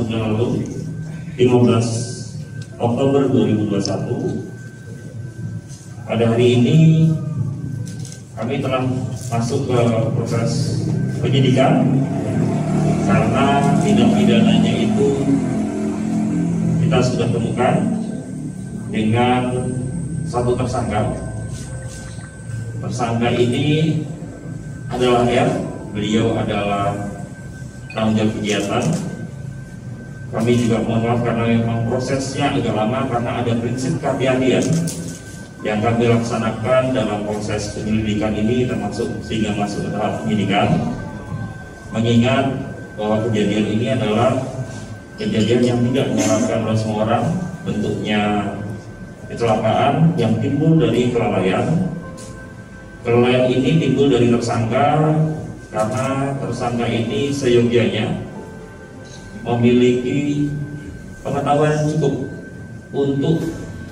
bulan lalu, 15 Oktober 2021. Pada hari ini kami telah masuk ke proses penyidikan karena tindak pidananya itu kita sudah temukan dengan satu tersangka. Tersangka ini adalah R, beliau adalah tanggung jawab kegiatan. Kami juga mohon maaf karena memang prosesnya agak lama karena ada prinsip kehati-hatian yang kami laksanakan dalam proses penyelidikan ini, termasuk sehingga masuk ke tahap penyidikan. Mengingat bahwa kejadian ini adalah kejadian yang tidak diharapkan oleh semua orang, bentuknya kecelakaan yang timbul dari kelalaian. Kelalaian ini timbul dari tersangka karena tersangka ini seyogianya memiliki pengetahuan yang cukup untuk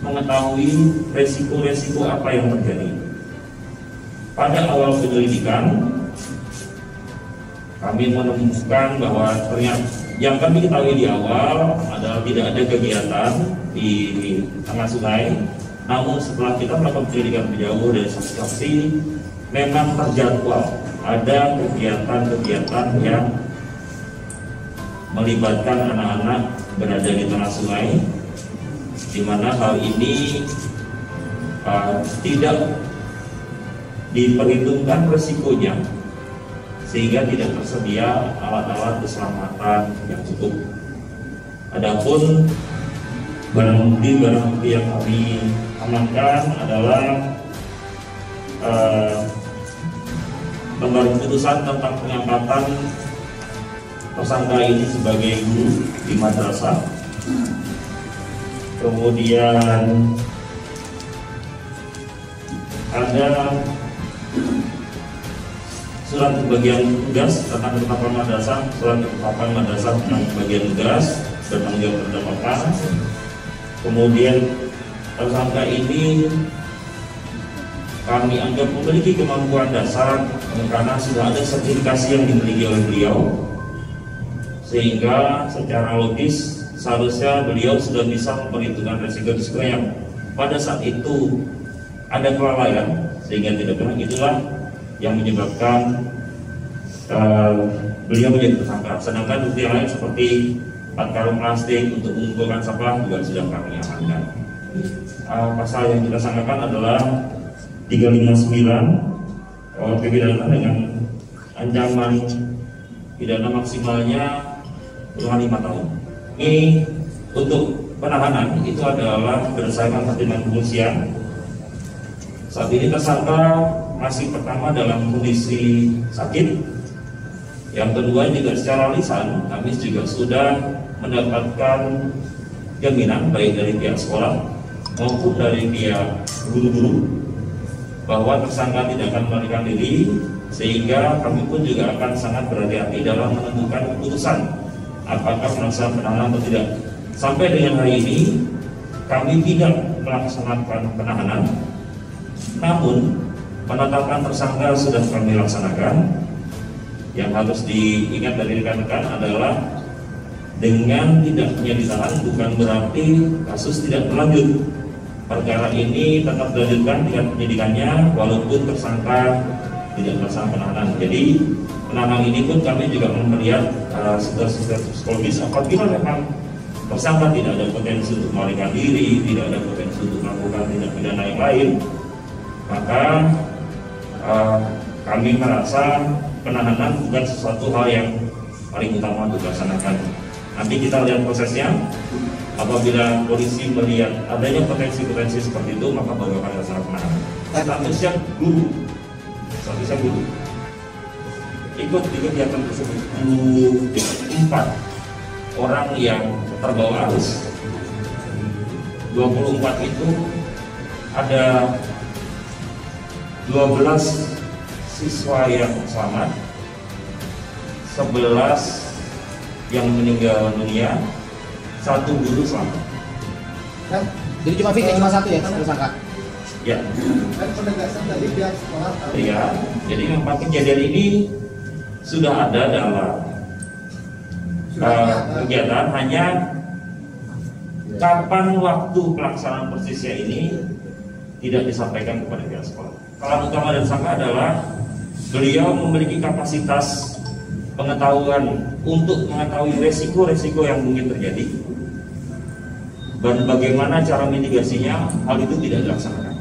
mengetahui resiko-resiko apa yang terjadi. Pada awal penyelidikan, kami menemukan bahwa ternyata yang kami ketahui di awal adalah tidak ada kegiatan di tengah sungai. Namun setelah kita melakukan penyelidikan lebih jauh dari saksi-saksi, memang terjadwal ada kegiatan-kegiatan yang melibatkan anak-anak berada di tengah sungai, di mana hal ini tidak diperhitungkan resikonya, sehingga tidak tersedia alat-alat keselamatan yang cukup. Adapun barang bukti yang kami amankan adalah lembar keputusan tentang pengangkatan tersangka ini sebagai guru di madrasah. Kemudian ada surat pembagian tugas tentang ketetapan madrasah, surat ketetapan madrasah tentang pembagian tugas dan tanggung jawab pendapatan. Kemudian tersangka ini kami anggap memiliki kemampuan dasar karena sudah ada sertifikasi yang dimiliki oleh beliau, sehingga secara logis seharusnya beliau sudah bisa memperhitungkan resiko-resiko yang pada saat itu ada kelalaian sehingga tidak pernah. Itulah yang menyebabkan beliau menjadi tersangka. Sedangkan bukti yang lain seperti 4 karung plastik untuk mengumpulkan sampah juga sudah kami amankan. Pasal yang kita sangkakan adalah 359 pidana dengan ancaman pidana maksimalnya kurang 5 tahun. Ini untuk penahanan itu adalah berdasarkan pertimbangan kepolisian. Saat ini tersangka masih pertama dalam kondisi sakit. Yang kedua juga secara lisan kami juga sudah mendapatkan jaminan baik dari pihak sekolah maupun dari pihak guru-guru bahwa tersangka tidak akan melarikan diri, sehingga kami pun juga akan sangat berhati-hati dalam menentukan keputusan apakah melaksanakan penahanan atau tidak. Sampai dengan hari ini kami tidak melaksanakan penahanan, namun penetapan tersangka sudah kami laksanakan. Yang harus diingat dari rekan-rekan adalah dengan tidaknya ditahan bukan berarti kasus tidak berlanjut. Perkara ini tetap dilanjutkan dengan penyidikannya walaupun tersangka tidak melaksanakan penahanan. Jadi penahanan ini pun kami juga melihat situasi psikologis apabila memang tersangka tidak ada potensi untuk melarikan diri, tidak ada potensi untuk melakukan tindak pidana yang lain, maka kami merasa penahanan bukan sesuatu hal yang paling utama untuk dilaksanakan. Nanti kita lihat prosesnya. Apabila polisi melihat adanya potensi-potensi seperti itu, maka baru akan dilaksanakan penahanan. Statusnya guru, ikut di kegiatan tersebut 24 orang yang terbawa arus. 24 itu ada 12 siswa yang selamat, 11 yang meninggal dunia, 1 guru selamat. Jadi cuma cuma satu ya tersangka? Ya. Dan penegasan dari pihak sekolah. Iya. Jadi memang kejadian ini sudah ada dalam kegiatan, hanya kapan waktu pelaksanaan persisnya ini tidak disampaikan kepada pihak sekolah. Alasan utama dan sangka adalah beliau memiliki kapasitas pengetahuan untuk mengetahui resiko-resiko yang mungkin terjadi dan bagaimana cara mitigasinya, hal itu tidak dilaksanakan.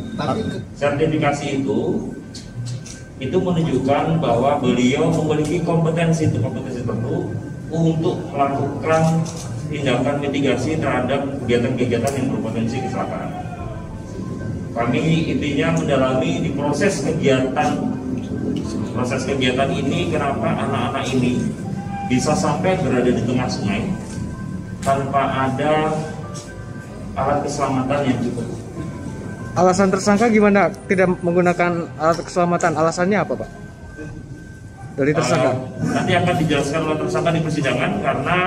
Sertifikasi itu menunjukkan bahwa beliau memiliki kompetensi tertentu untuk melakukan tindakan mitigasi terhadap kegiatan-kegiatan yang berpotensi kecelakaan. Kami intinya mendalami di proses kegiatan ini, kenapa anak-anak ini bisa sampai berada di tengah sungai tanpa ada alat keselamatan yang cukup. Alasan tersangka gimana tidak menggunakan alat keselamatan? Alasannya apa, Pak? Dari tersangka? Nanti akan dijelaskan oleh tersangka di persidangan karena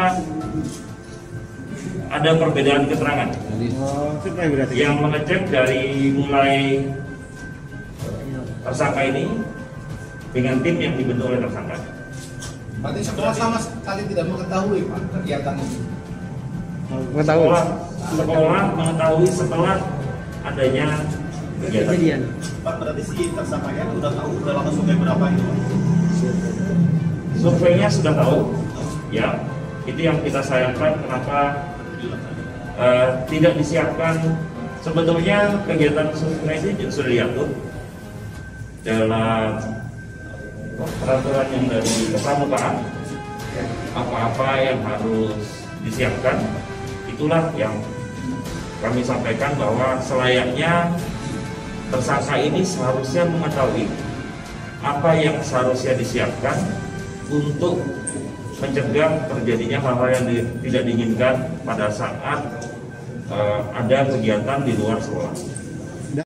ada perbedaan keterangan yang mengecek dari mulai tersangka ini dengan tim yang dibentuk oleh tersangka. Berarti sekolah sama sekali tidak mengetahui Pak kegiatan itu. Sekolah mengetahui setelah adanya kegiatan. Pak, berarti si tersangkanya udah tahu udah lama survei berapa itu Pak? Surveinya sudah tahu, ya. Itu yang kita sayangkan kenapa tidak disiapkan. Sebetulnya kegiatan survei ini sudah diatur dalam peraturan yang dari kepramukaan. Apa-apa yang harus disiapkan, itulah yang kami sampaikan bahwa selayaknya tersangka ini seharusnya mengetahui apa yang seharusnya disiapkan untuk mencegah terjadinya hal-hal yang tidak diinginkan pada saat ada kegiatan di luar sekolah.